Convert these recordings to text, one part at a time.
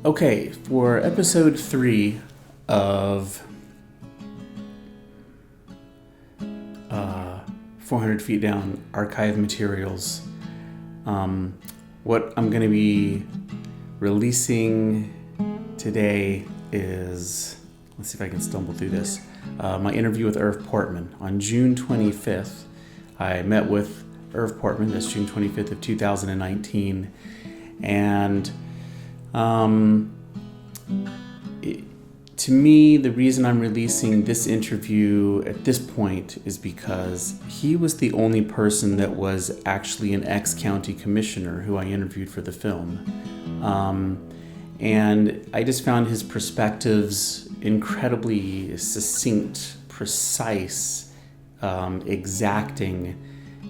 Okay, for episode 3 of 400 Feet Down Archive Materials, what I'm going to be releasing today is, let's see if I can stumble through this, my interview with Erv Portman. On June 25th, I met with Erv Portman. That's June 25th of 2019, and to me, the reason I'm releasing this interview at this point is because he was the only person that was actually an ex-county commissioner who I interviewed for the film. And I just found his perspectives incredibly succinct, precise, exacting,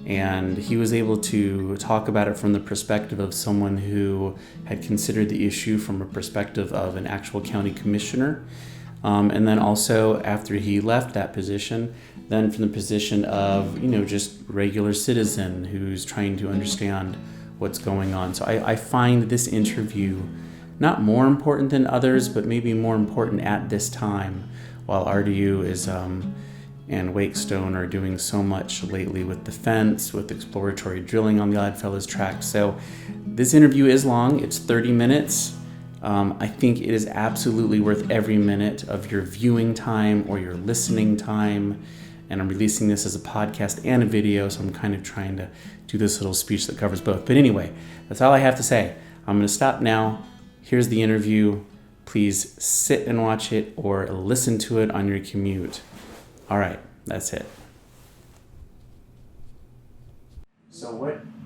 and he was able to talk about it from the perspective of someone who had considered the issue from a perspective of an actual county commissioner. And then also after he left that position, then from the position of, just regular citizen who's trying to understand what's going on. So I find this interview not more important than others, but maybe more important at this time while RDU is and Wake Stone are doing so much lately with defense, with exploratory drilling on the OddFellows track. So this interview is long. It's 30 minutes. I think it is absolutely worth every minute of your viewing time or your listening time. And I'm releasing this as a podcast and a video, so I'm kind of trying to do this little speech that covers both. But anyway, that's all I have to say. I'm going to stop now. Here's the interview. Please sit and watch it or listen to it on your commute. All right, that's it. So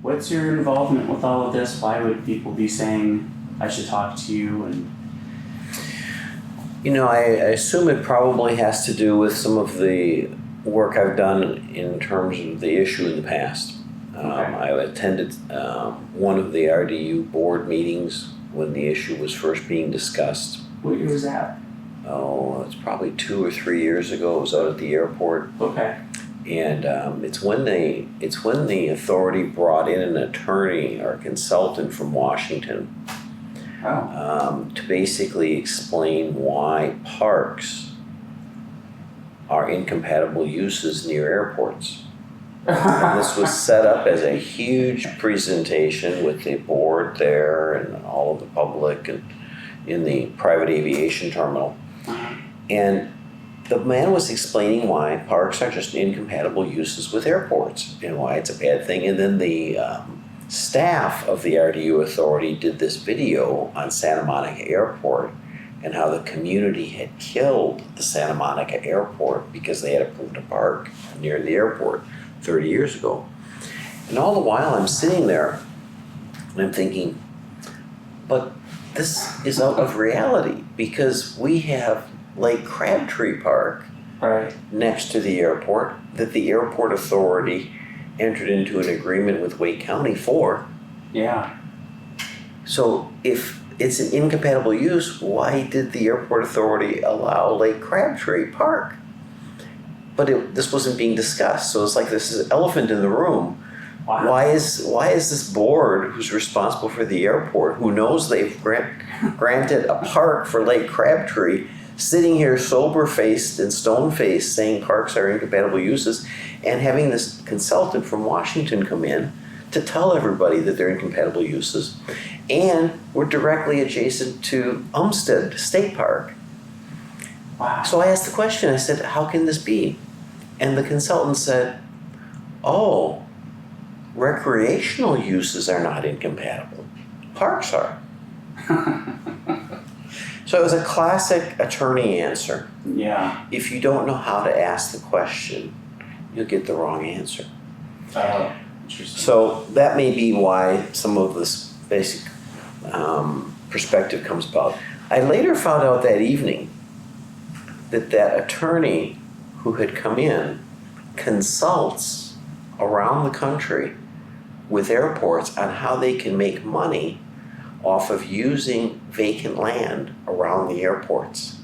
what's your involvement with all of this? Why would people be saying I should talk to you? And I assume it probably has to do with some of the work I've done in terms of the issue in the past. Okay. I attended one of the RDU board meetings when the issue was first being discussed. What year was that? Oh, it's probably 2 or 3 years ago. It was out at the airport. Okay. And it's when the authority brought in an attorney or consultant from Washington to basically explain why parks are incompatible uses near airports. And this was set up as a huge presentation with the board there and all of the public and in the private aviation terminal. And the man was explaining why parks are just incompatible uses with airports and why it's a bad thing. And then the staff of the RDU Authority did this video on Santa Monica Airport and how the community had killed the Santa Monica Airport because they had approved a park near the airport 30 years ago. And all the while I'm sitting there and I'm thinking, but this is out of reality because we have Lake Crabtree Park next to the airport that the airport authority entered into an agreement with Wake County for. Yeah. So if it's an incompatible use, why did the airport authority allow Lake Crabtree Park? But this wasn't being discussed, so it's like this is an elephant in the room. Wow. Why is this board, who's responsible for the airport, who knows they've granted a park for Lake Crabtree, sitting here sober-faced and stone-faced saying parks are incompatible uses, and having this consultant from Washington come in to tell everybody that they're incompatible uses, and we're directly adjacent to Umstead State Park. Wow. So I asked the question, I said, how can this be? And the consultant said, oh, recreational uses are not incompatible. Parks are. So it was a classic attorney answer. Yeah. If you don't know how to ask the question, you'll get the wrong answer. Interesting. So that may be why some of this basic perspective comes about. I later found out that evening that attorney who had come in consults around the country with airports on how they can make money off of using vacant land around the airports.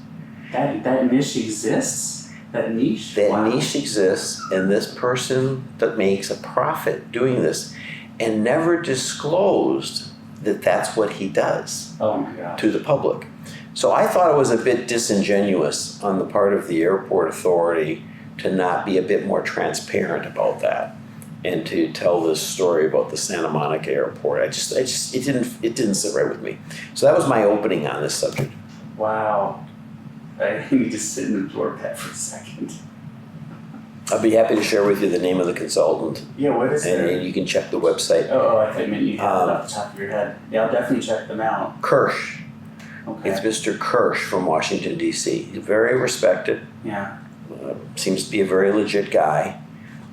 That niche exists? That niche? That Wow. niche exists, and this person that makes a profit doing this and never disclosed that that's what he does Oh my gosh. to the public. So I thought it was a bit disingenuous on the part of the airport authority to not be a bit more transparent about that and to tell this story about the Santa Monica airport. It didn't sit right with me. So that was my opening on this subject. Wow. I need to sit and absorb that for a second. I'll be happy to share with you the name of the consultant, Yeah, what is and it? you can check the website. Oh, I thought you meant you had it off the top of your head. Yeah, I'll definitely check them out. Kirsch. Okay. It's Mr. Kirsch from Washington, D.C. He's very respected. Yeah. Seems to be a very legit guy.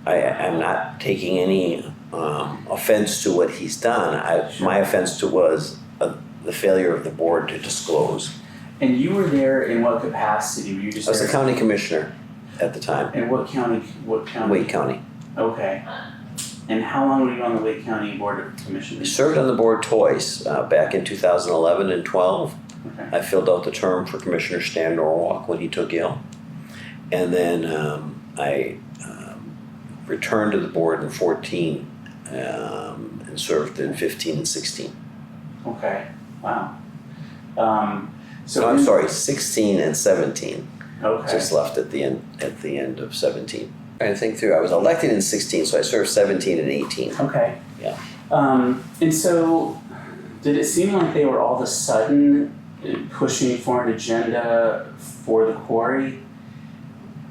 I'm not taking any offense to what he's done. Sure. My offense was the failure of the board to disclose. And you were there in what capacity? Were you just I was there? the county commissioner at the time. And what county? Wake County. Okay. And how long were you on the Wake County Board of I Commissioners? served on the board twice, back in 2011 and 12. Okay. I filled out the term for Commissioner Stan Norwalk when he took ill. And then I returned to the board in 14 and served in 15 and 16. Okay. Wow. So No, I'm sorry, 16 and 17. Okay. Just left at the end of 17. Trying to think through, I was elected in 16, so I served 17 and 18. Okay. Yeah. And so, did it seem like they were all of a sudden pushing for an agenda for the quarry?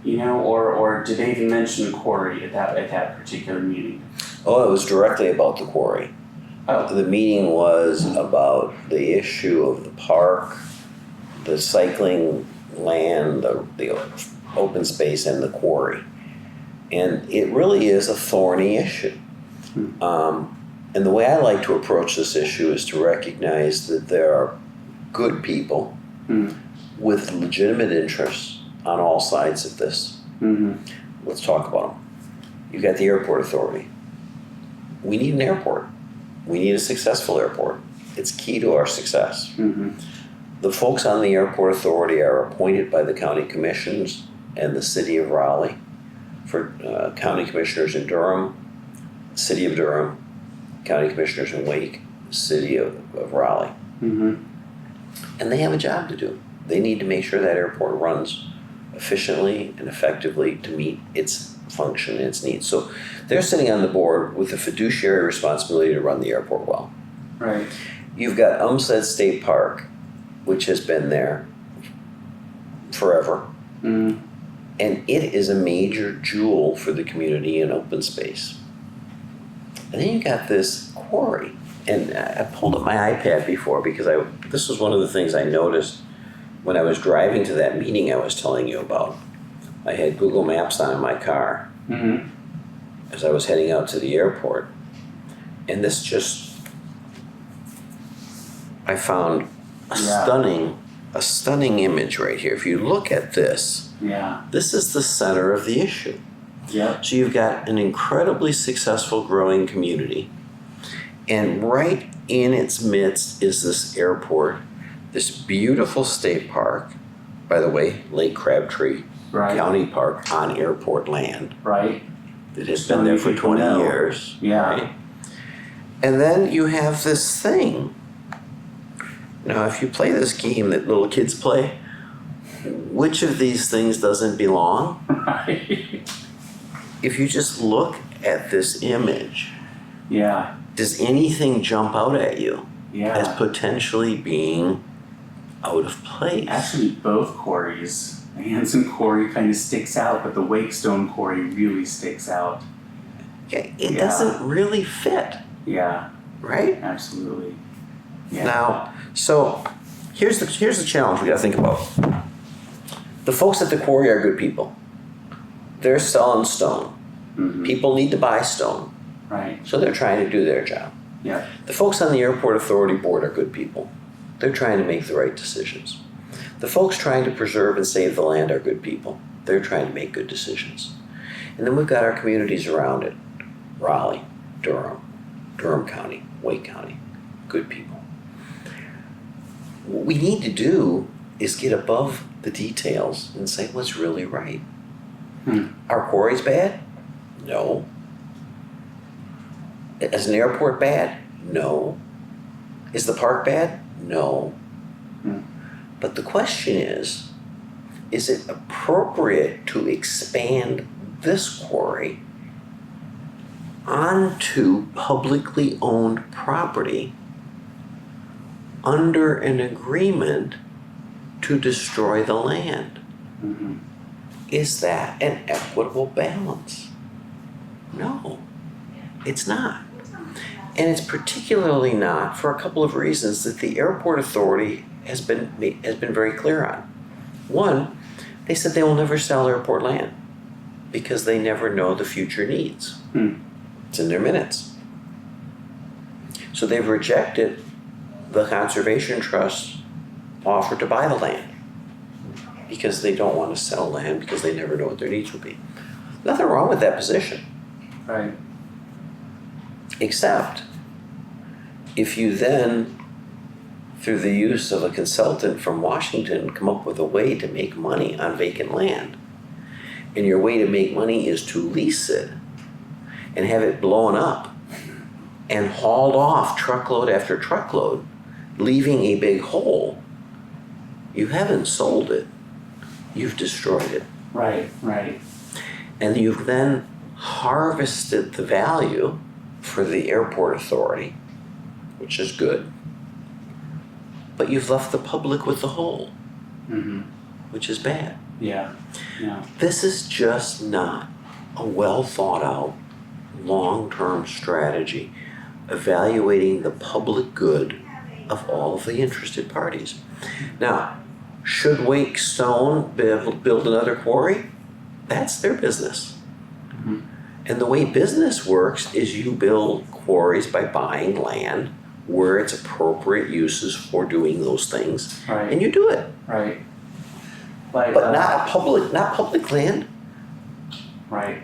You know, or did they even mention quarry at that particular meeting? Oh, it was directly about the quarry. Oh. The meeting was about the issue of the park, the cycling land, the open space, and the quarry. And it really is a thorny issue. And the way I like to approach this issue is to recognize that there are good people with legitimate interests on all sides of this. Mm-hmm. Let's talk about them. You've got the airport authority. We need an airport. We need a successful airport. It's key to our success. Mm-hmm. The folks on the airport authority are appointed by the county commissions and the city of Raleigh. For county commissioners in Durham, city of Durham, county commissioners in Wake, city of Raleigh. Mm-hmm. And they have a job to do. They need to make sure that airport runs efficiently and effectively to meet its function and its needs. So they're sitting on the board with the fiduciary responsibility to run the airport well. Right. You've got Umstead State Park, which has been there forever. Mm-hmm. And it is a major jewel for the community in open space. And then you got this quarry. And I pulled up my iPad before because this was one of the things I noticed when I was driving to that meeting I was telling you about. I had Google Maps on in my car as I was heading out to the airport. And this I found a stunning image right here. If you look at this, this is the center of the issue. Yeah. So you've got an incredibly successful growing community, and right in its midst is this airport, this beautiful state park, by the way, Lake Crabtree County Park on airport land. Right. That has been there for 20 years. Yeah. Right? And then you have this thing. Now, if you play this game that little kids play, which of these things doesn't belong? Right. If you just look at this image, Yeah. does anything jump out at you as Yeah. potentially being out of place? Actually, both quarries. The Hanson Quarry kind of sticks out, but the Wake Stone Quarry really sticks out. It doesn't really fit, Yeah. right? Absolutely. Yeah. Now, so here's the challenge we got to think about. The folks at the quarry are good people. They're selling stone. Mm-hmm. People need to buy stone, Right. so they're trying to do their job. Yeah. The folks on the airport authority board are good people. They're trying to make the right decisions. The folks trying to preserve and save the land are good people. They're trying to make good decisions. And then we've got our communities around it. Raleigh, Durham County, Wake County, good people. What we need to do is get above the details and say what's really right. Are quarries bad? No. Is an airport bad? No. Is the park bad? No. Hmm. But the question is it appropriate to expand this quarry onto publicly owned property under an agreement to destroy the land? Mm-hmm. Is that an equitable balance? No, it's not. And it's particularly not for a couple of reasons that the Airport Authority has been very clear on. One, they said they will never sell airport land because they never know the future needs. It's in their minutes. So they've rejected the Conservation Trust's offer to buy the land because they don't want to sell land because they never know what their needs will be. Nothing wrong with that position. Right. Except if you then, through the use of a consultant from Washington, come up with a way to make money on vacant land, and your way to make money is to lease it and have it blown up and hauled off truckload after truckload, leaving a big hole, you haven't sold it, you've destroyed it. Right, right. And you've then harvested the value for the Airport Authority, which is good, but you've left the public with the hole, Mm-hmm. which is bad. Yeah, yeah. This is just not a well thought out, long-term strategy evaluating the public good of all of the interested parties. Now, should Wake Stone build another quarry? That's their business. Mm-hmm. And the way business works is you build quarries by buying land where it's appropriate uses for doing those things, Right. and you do it. Right. Like, But not public land. Right.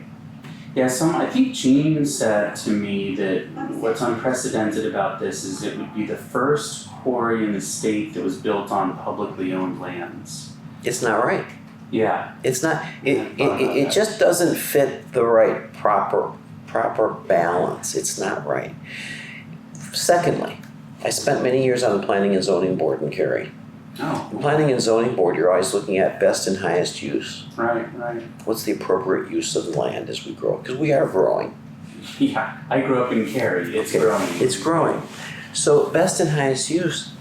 Yeah, I think Gene said to me that what's unprecedented about this is it would be the first quarry in the state that was built on publicly owned lands. It's not right. Yeah. It's not. It just doesn't fit the right proper balance. It's not right. Secondly, I spent many years on the Planning and Zoning Board in Cary. Oh. The Planning and Zoning Board, you're always looking at best and highest use. Right, right. What's the appropriate use of the land as we grow? Because we are growing. Yeah, I grew up in Cary. It's Okay, growing. It's growing. So best and highest use.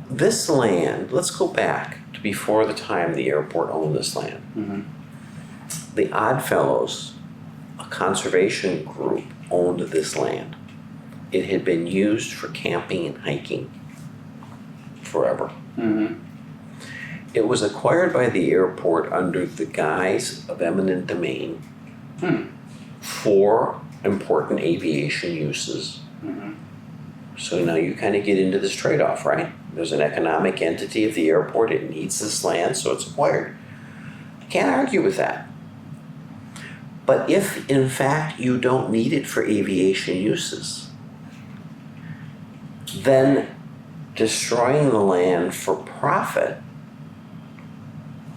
This land, let's go back to before the time the airport owned this land. Mm-hmm. The OddFellows, a conservation group, owned this land. It had been used for camping and hiking forever. Mm-hmm. It was acquired by the airport under the guise of eminent domain for important aviation uses. Mm-hmm. So now you kind of get into this trade-off, right? There's an economic entity of the airport, it needs this land, so it's acquired. Can't argue with that. But if, in fact, you don't need it for aviation uses, then destroying the land for profit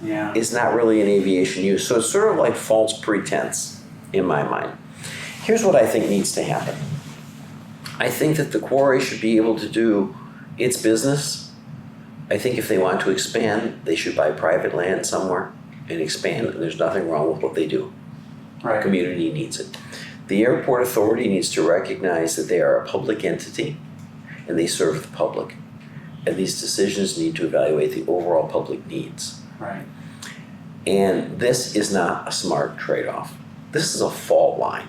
Yeah. is not really an aviation use. So it's sort of like false pretense in my mind. Here's what I think needs to happen. I think that the quarry should be able to do its business. I think if they want to expand, they should buy private land somewhere and expand, and there's nothing wrong with what they do. The Right. community needs it. The Airport Authority needs to recognize that they are a public entity and they serve the public. And these decisions need to evaluate the overall public needs. Right. And this is not a smart trade-off. This is a fault line.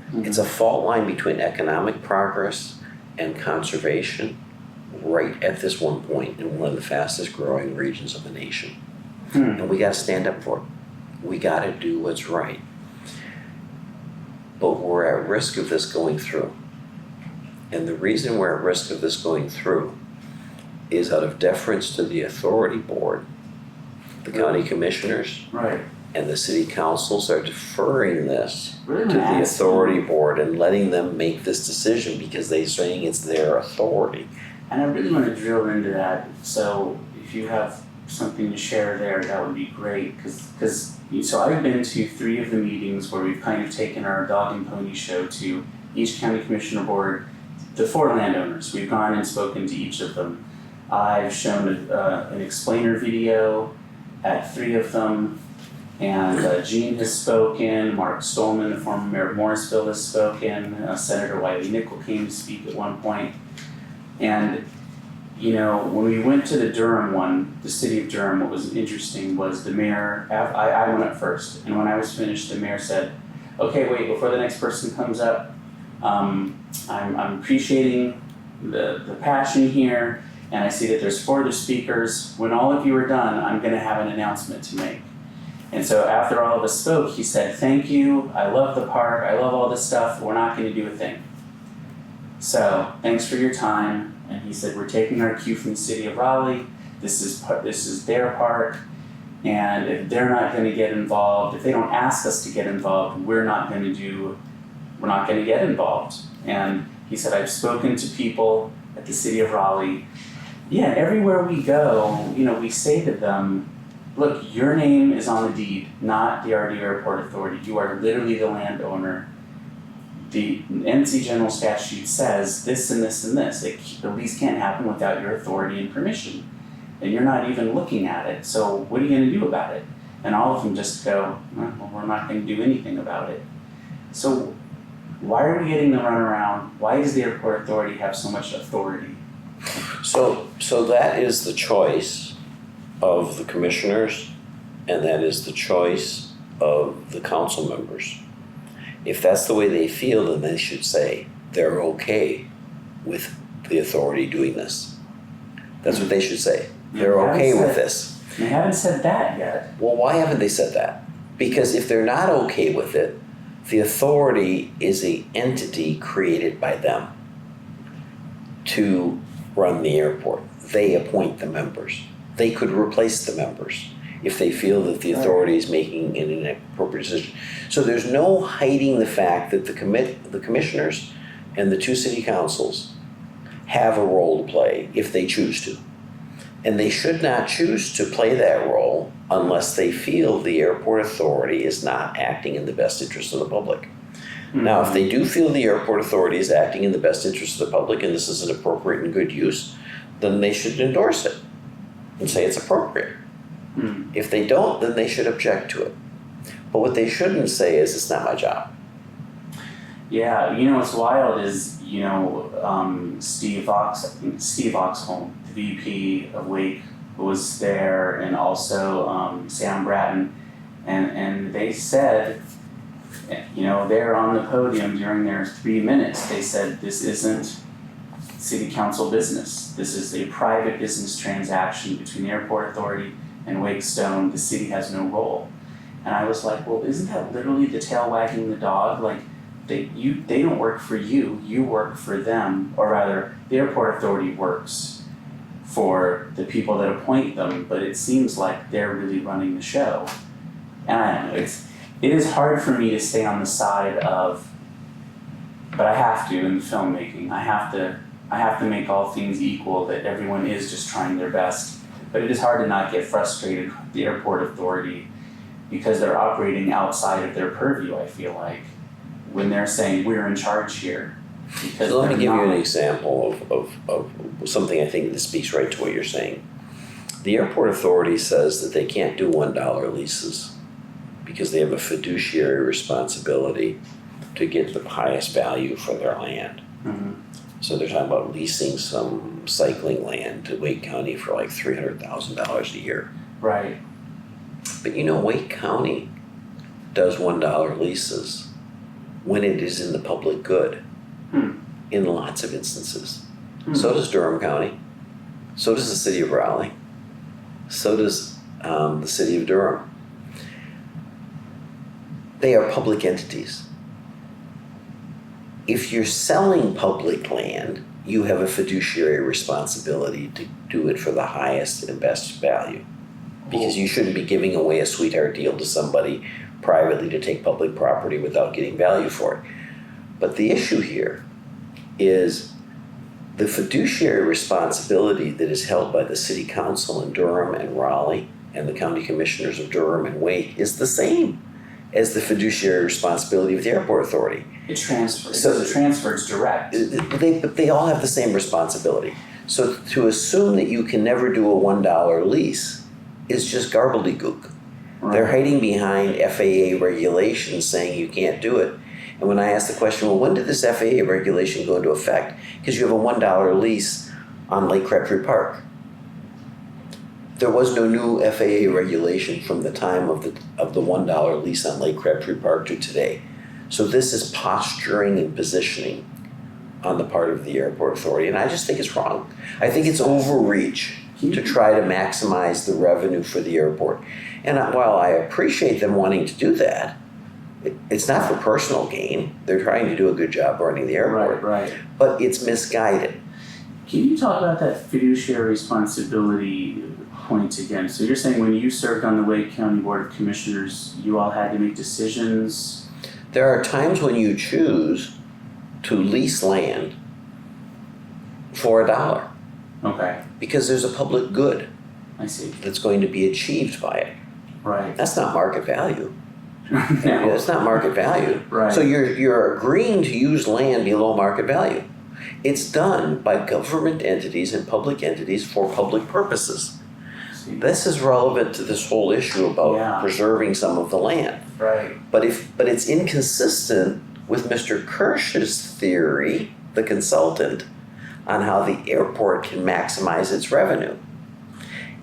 Mm-hmm. It's a fault line between economic progress and conservation right at this one point in one of the fastest growing regions of the nation. And we gotta stand up for it. We gotta do what's right. But we're at risk of this going through. And the reason we're at risk of this going through is out of deference to the authority board. The county commissioners Right. and the city councils are deferring this Really to the nice. authority board and letting them make this decision because they're saying it's their authority. And I really want to drill into that. So if you have something to share there, that would be great. So I've been to 3 of the meetings where we've kind of taken our dog and pony show to each county commissioner board, the 4 landowners. We've gone and spoken to each of them. I've shown an explainer video at 3 of them, and Gene has spoken, Mark Stolman, the former mayor of Morrisville, has spoken, Senator Wiley Nickel came to speak at one point. And you know, when we went to the Durham one, the city of Durham, what was interesting was the mayor, I went up first, and when I was finished, the mayor said, okay, wait, before the next person comes up, I'm appreciating the passion here, and I see that there's 4 other speakers. When all of you are done, I'm gonna have an announcement to make. And so after all of us spoke, he said, thank you, I love the park, I love all this stuff, we're not gonna do a thing. So, thanks for your time. And he said, we're taking our cue from the city of Raleigh, this is their park, and if they're not gonna get involved, if they don't ask us to get involved, we're not gonna get involved. And he said, I've spoken to people at the city of Raleigh. Yeah, everywhere we go, you know, we say to them, look, your name is on the deed, not the RDU Airport Authority. You are literally the landowner. The NC General Statute says this and this and this. The lease can't happen without your authority and permission. And you're not even looking at it, so what are you gonna do about it? And all of them just go, well, we're not gonna do anything about it. So why are we getting the runaround? Why does the airport authority have so much authority? So that is the choice of the commissioners, and that is the choice of the council members. If that's the way they feel, then they should say they're okay with the authority doing this. That's what they should say. They're okay with this. They haven't said that yet. Well, why haven't they said that? Because if they're not okay with it, the authority is an entity created by them to run the airport. They appoint the members. They could replace the members if they feel that the authority is making an inappropriate decision. So there's no hiding the fact that the commissioners and the 2 city councils have a role to play if they choose to. And they should not choose to play that role unless they feel the airport authority is not acting in the best interest of the public. Mm-hmm. Now, if they do feel the airport authority is acting in the best interest of the public and this is an appropriate and good use, then they should endorse it and say it's appropriate. Mm-hmm. If they don't, then they should object to it. But what they shouldn't say is, it's not my job. Yeah, you know what's wild is, you know, Steve Oxholm, the VP of Wake, was there, and also Sam Bratton, and they said, you know, they're on the podium during their 3 minutes, they said this isn't city council business. This is a private business transaction between the airport authority and Wake Stone. The city has no role. And I was like, well, isn't that literally the tail wagging the dog? Like, they don't work for you, you work for them. Or rather, the airport authority works for the people that appoint them, but it seems like they're really running the show. And I don't know, it is hard for me to stay on the side of, but I have to in filmmaking. I have to make all things equal, that everyone is just trying their best. But it is hard to not get frustrated with the airport authority because they're operating outside of their purview, I feel like, when they're saying we're in charge here. So let me give you an example of something I think that speaks right to what you're saying. The airport authority says that they can't do $1 leases because they have a fiduciary responsibility to get the highest value for their land. Mm-hmm. So they're talking about leasing some cycling land to Wake County for like $300,000 a year. Right. But you know, Wake County does $1 leases when it is in the public good, in lots of instances. So does Durham County. So does the city of Raleigh. So does the city of Durham. They are public entities. If you're selling public land, you have a fiduciary responsibility to do it for the highest and best value. Because you shouldn't be giving away a sweetheart deal to somebody privately to take public property without getting value for it. But the issue here is the fiduciary responsibility that is held by the city council in Durham and Raleigh and the county commissioners of Durham and Wake is the same. as the fiduciary responsibility with the airport authority. It transfers. So- So the transfer is direct. They all have the same responsibility. So to assume that you can never do a $1 lease is just gobbledygook. They're hiding behind FAA regulations saying you can't do it. And when I ask the question, well, when did this FAA regulation go into effect? Because you have a $1 lease on Lake Crabtree Park. There was no new FAA regulation from the time of the $1 lease on Lake Crabtree Park to today. So this is posturing and positioning on the part of the airport authority, and I just think it's wrong. I think it's overreach to try to maximize the revenue for the airport. And while I appreciate them wanting to do that, it's not for personal gain. They're trying to do a good job running the airport, Right. but it's misguided. Can you talk about that fiduciary responsibility point again? So you're saying when you served on the Wake County Board of Commissioners, you all had to make decisions? There are times when you choose to lease land for $1 Okay, because there's a public good I see. that's going to be achieved by it. Right. That's not market value. No. It's not market value. Right. So you're agreeing to use land below market value. It's done by government entities and public entities for public purposes. See. This is relevant to this whole issue about Yeah. preserving some of the land. Right. But it's inconsistent with Mr. Kirsch's theory, the consultant, on how the airport can maximize its revenue.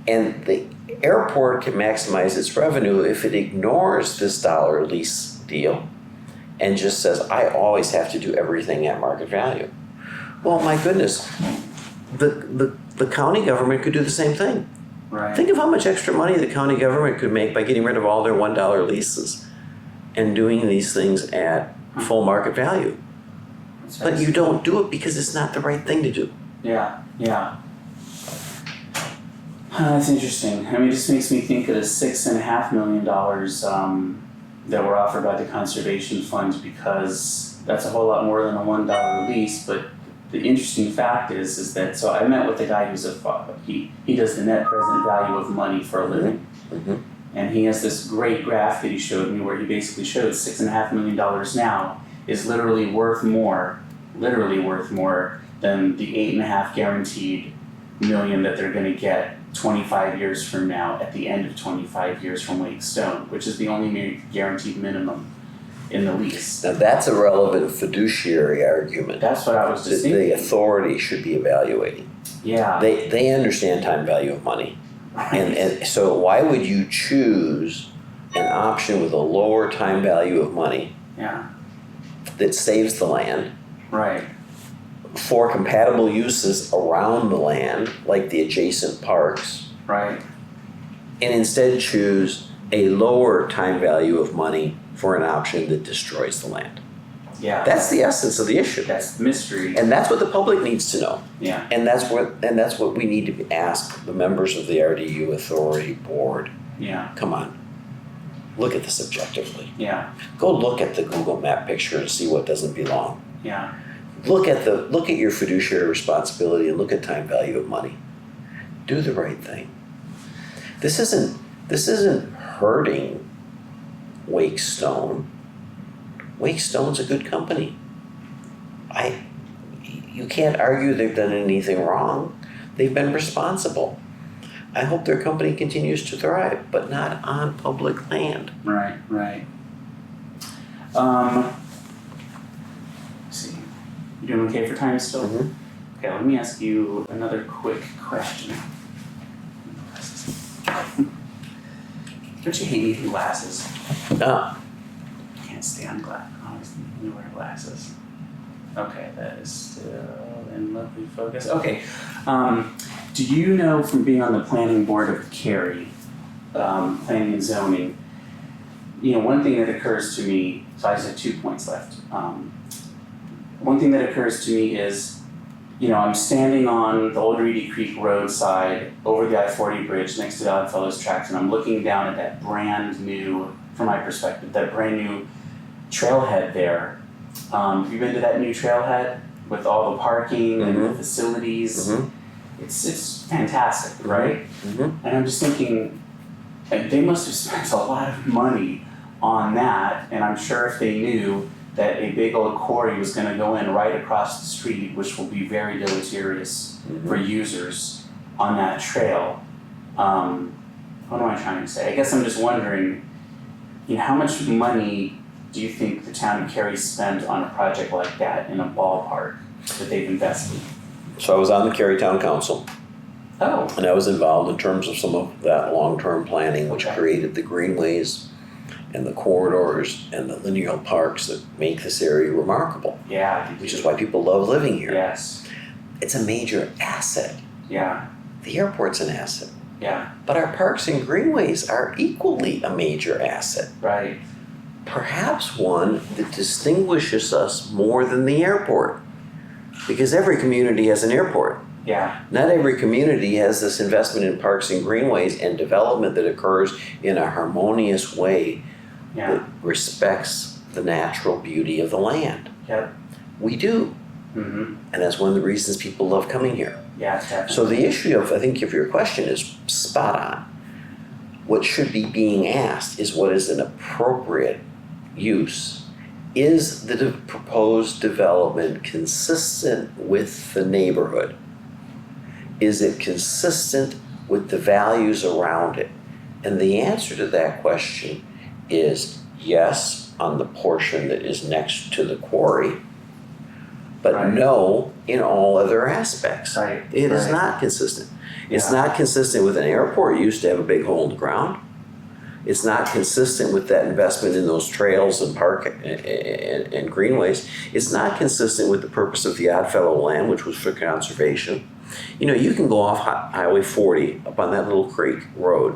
And the airport can maximize its revenue if it ignores this $1 lease deal and just says, I always have to do everything at market value. Well, my goodness, the county government could do the same thing. Right. Think of how much extra money the county government could make by getting rid of all their $1 leases and doing these things at full market value. That's But you don't do it because it's not the right thing to do. Yeah. That's interesting. I mean, it just makes me think of the $6.5 million that were offered by the Conservation Fund, because that's a whole lot more than a $1 lease. But the interesting fact is that, so I met with the guy who's he does the net present value of money for a living. Mm-hmm. And he has this great graph that he showed me where he basically showed $6.5 million now is literally worth more than the 8.5 guaranteed million that they're going to get 25 years from now at the end of 25 years from Wake Stone, which is the only guaranteed minimum in the lease. Now that's a relevant fiduciary argument That's what I was that just the thinking. authority should be evaluating. Yeah. They understand time value of money. And so why would you choose an option with a lower time value of money Yeah. that saves the land Right. for compatible uses around the land, like the adjacent parks, Right. and instead choose a lower time value of money for an option that destroys the land? Yeah. That's the essence of the issue. That's the mystery. And that's what the public needs to know. Yeah. And that's what we need to ask the members of the RDU Authority Board. Yeah. Come on. Look at this objectively. Yeah. Go look at the Google Map picture and see what doesn't belong. Yeah. Look at your fiduciary responsibility and look at time value of money. Do the right thing. This isn't hurting Wake Stone. Wake Stone's a good company. You can't argue they've done anything wrong. They've been responsible. I hope their company continues to thrive, but not on public land. Right. Let's see. You doing okay for time still? Mhm. Okay, let me ask you another quick question. Don't you hate using glasses? No. Can't stand glasses. I always need to wear glasses. Okay, that is still in lovely focus. Okay, do you know from being on the planning board of Cary, planning and zoning, one thing that occurs to me, so I just have 2 points left. One thing that occurs to me is, I'm standing on the old Reedy Creek roadside over the I-40 bridge next to the OddFellows tracks, and I'm looking down at that brand new, from my perspective, that brand new trailhead there. Have you been to that new trailhead with all the parking and the facilities? Mhm. It's fantastic, right? Mhm. And I'm just thinking, they must have spent a lot of money on that, and I'm sure if they knew that a big old quarry was gonna go in right across the street, which will be very deleterious for users on that trail, what am I trying to say? I guess I'm just wondering, how much money do you think the town of Cary spent on a project like that in a ballpark that they've invested? So I was on the Cary Town Council, Oh, and I was involved in terms of some of that long-term planning, which Okay. created the greenways and the corridors and the lineal parks that make this area remarkable, yeah. which is why people love living here. Yes, It's a major asset. yeah, The airport's an asset. yeah, But our parks and greenways are equally a major asset. right, Perhaps one that distinguishes us more than the airport. Because every community has an airport. yeah, Not every community has this investment in parks and greenways and development that occurs in a harmonious way yeah, that respects the natural beauty of the land. yep, We do. mm-hmm, And that's one of the reasons people love coming here. yeah, definitely. So the issue of, I think if your question is spot on, what should be being asked is what is an appropriate use? Is the proposed development consistent with the neighborhood? Is it consistent with the values around it? And the answer to that question is yes, on the portion that is next to the quarry, but Right. no in all other aspects. Right, It is right. not consistent. It's Yeah. not consistent with an airport used to have a big hole in the ground. It's not consistent with that investment in those trails and park and greenways. It's not consistent with the purpose of the Oddfellow land, which was for conservation. You can go off Highway 40 up on that little creek road,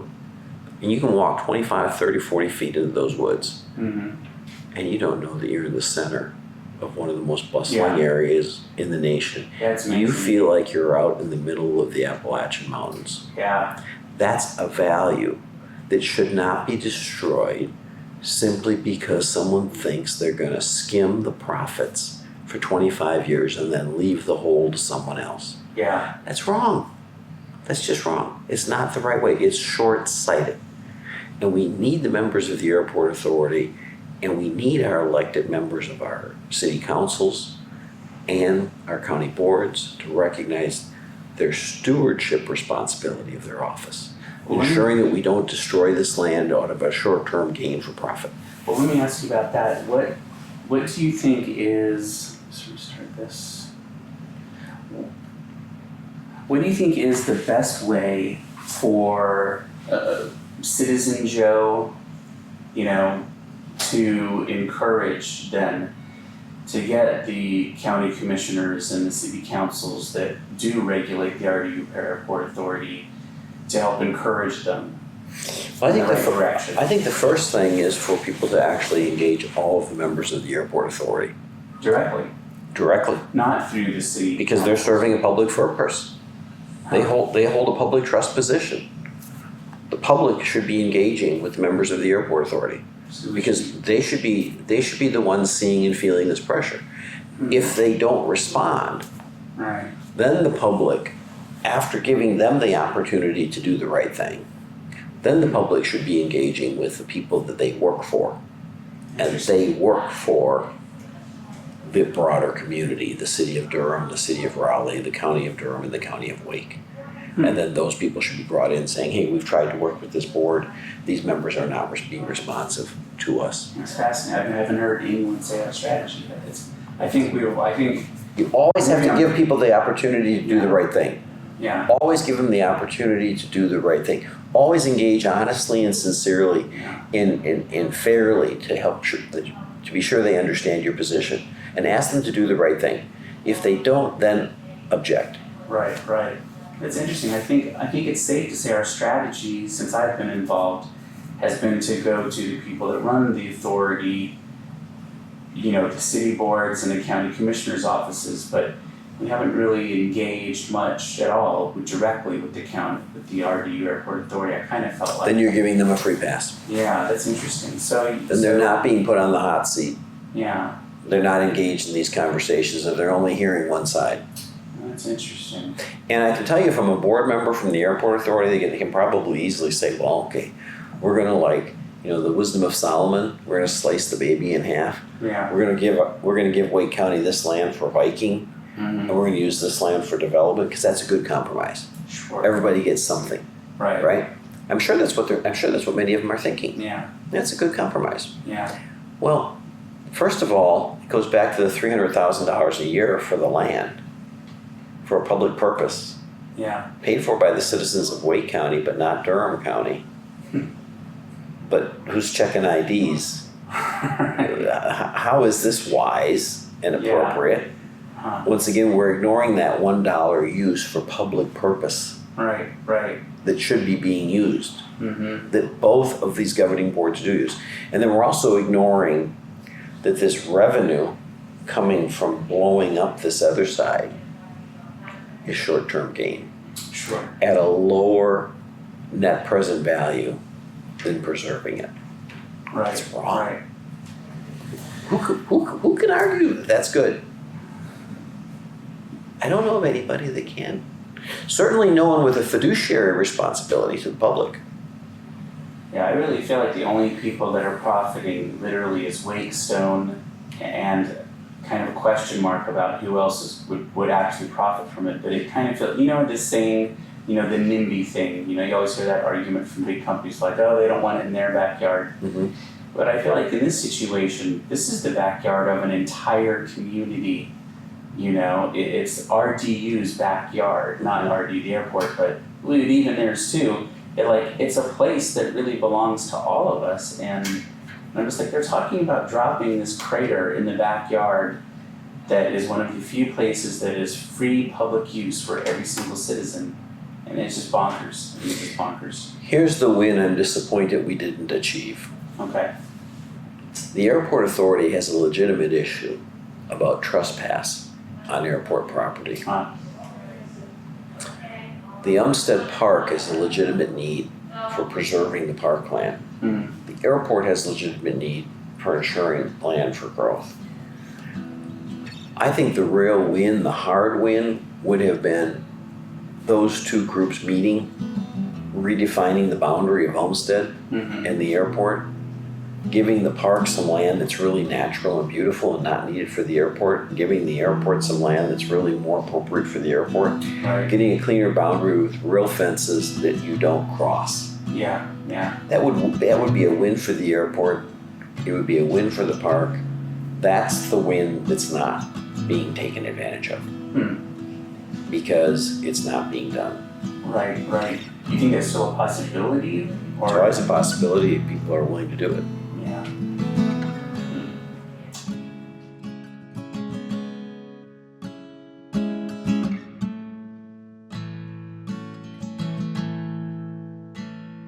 and you can walk 25, 30, 40 feet into those woods, Mm-hmm. and you don't know that you're in the center of one of the most bustling Yeah. areas in the nation. Yeah, it's amazing. You feel like you're out in the middle of the Appalachian Mountains. Yeah, That's a value that should not be destroyed simply because someone thinks they're going to skim the profits for 25 years and then leave the hole to someone else. yeah, That's wrong. That's just wrong. It's not the right way. It's short-sighted. And we need the members of the Airport Authority, and we need our elected members of our city councils and our county boards to recognize their stewardship responsibility of their office, ensuring that we don't destroy this land out of a short-term gain for profit. well, let me ask you about that. What do you think is, let's restart this. What do you think is the best way for Citizen Joe, to encourage them to get the county commissioners and the city councils that do regulate the RDU Airport Authority to help encourage them Well, in the right direction? I think the first thing is for people to actually engage all of the members of the Airport Authority directly, Not through the city. because they're serving a public purpose. They hold a public trust position. The public should be engaging with members of the Airport Authority because they should be the ones seeing and feeling this pressure. If they don't respond, Right, then the public, after giving them the opportunity to do the right thing, then the public should be engaging with the people that they work for. And they work for the broader community, the city of Durham, the city of Raleigh, the county of Durham, and the county of Wake. And then those people should be brought in saying, hey, we've tried to work with this board. These members are not being responsive to us. it's fascinating. I haven't heard anyone say that strategy, but I think You always have to give people the opportunity to do the right thing. yeah, Always give them the opportunity to do the right thing. Always engage honestly and sincerely and fairly to be sure they understand your position, and ask them to do the right thing. If they don't, then object. right. It's interesting. I think it's safe to say our strategy, since I've been involved, has been to go to the people that run the authority, the city boards and the county commissioners' offices, but we haven't really engaged much at all directly with the RDU Airport Authority. I kind of felt like. Then you're giving them a free pass. Yeah, that's interesting. Then they're not being put on the hot seat. Yeah, They're not engaged in these conversations, and they're only hearing one side. that's interesting. And I can tell you from a board member from the Airport Authority, they can probably easily say, well, okay, we're going to you know, the wisdom of Solomon, we're gonna slice the baby in half. Yeah. We're gonna give Wake County this land for hiking, and we're gonna use this land for development, because that's a good compromise. Sure. Everybody gets something, Right. right? I'm sure that's what many of them are thinking. Yeah. That's a good compromise. Yeah. Well, first of all, it goes back to the $300,000 a year for the land, for a public purpose, Yeah. paid for by the citizens of Wake County, but not Durham County. But who's checking IDs? How is this wise and appropriate? Huh. Once again, we're ignoring that $1 use for public purpose Right. Right. that should be being used, Mm-hmm. that both of these governing boards do use. And then we're also ignoring that this revenue coming from blowing up this other side is short-term gain Sure. at a lower net present value than preserving it. Right. That's wrong. Right. Who can argue that that's good? I don't know of anybody that can. Certainly no one with a fiduciary responsibility to the public. Yeah, I really feel like the only people that are profiting literally is Wake Stone and kind of a question mark about who else would actually profit from it. But it kind of feels, you know, this saying, you know, the NIMBY thing, you know, you always hear that argument from big companies like, oh, they don't want it in their backyard. Mm-hmm. But I feel like in this situation, this is the backyard of an entire community. You know, it's RDU's backyard, not RDU the airport, but even theirs too. It's a place that really belongs to all of us. And I'm just like, they're talking about dropping this crater in the backyard that is one of the few places that is free public use for every single citizen. And it's just bonkers. It's just bonkers. Here's the win I'm disappointed we didn't achieve. Okay. The airport authority has a legitimate issue about trespass on airport property. The Umstead Park is a legitimate need for preserving the parkland. Mm-hmm. The airport has legitimate need for ensuring land for growth. I think the real win, the hard win, would have been those two groups meeting, redefining the boundary of Homestead and the airport, giving the park some land that's really natural and beautiful and not needed for the airport, giving the airport some land that's really more appropriate for the airport, Right. getting a cleaner boundary with real fences that you don't cross. Yeah, yeah. That would be a win for the airport. It would be a win for the park. That's the win that's not being taken advantage of because it's not being done. Right, right. You think that's still a possibility? It's always a possibility if people are willing to do it.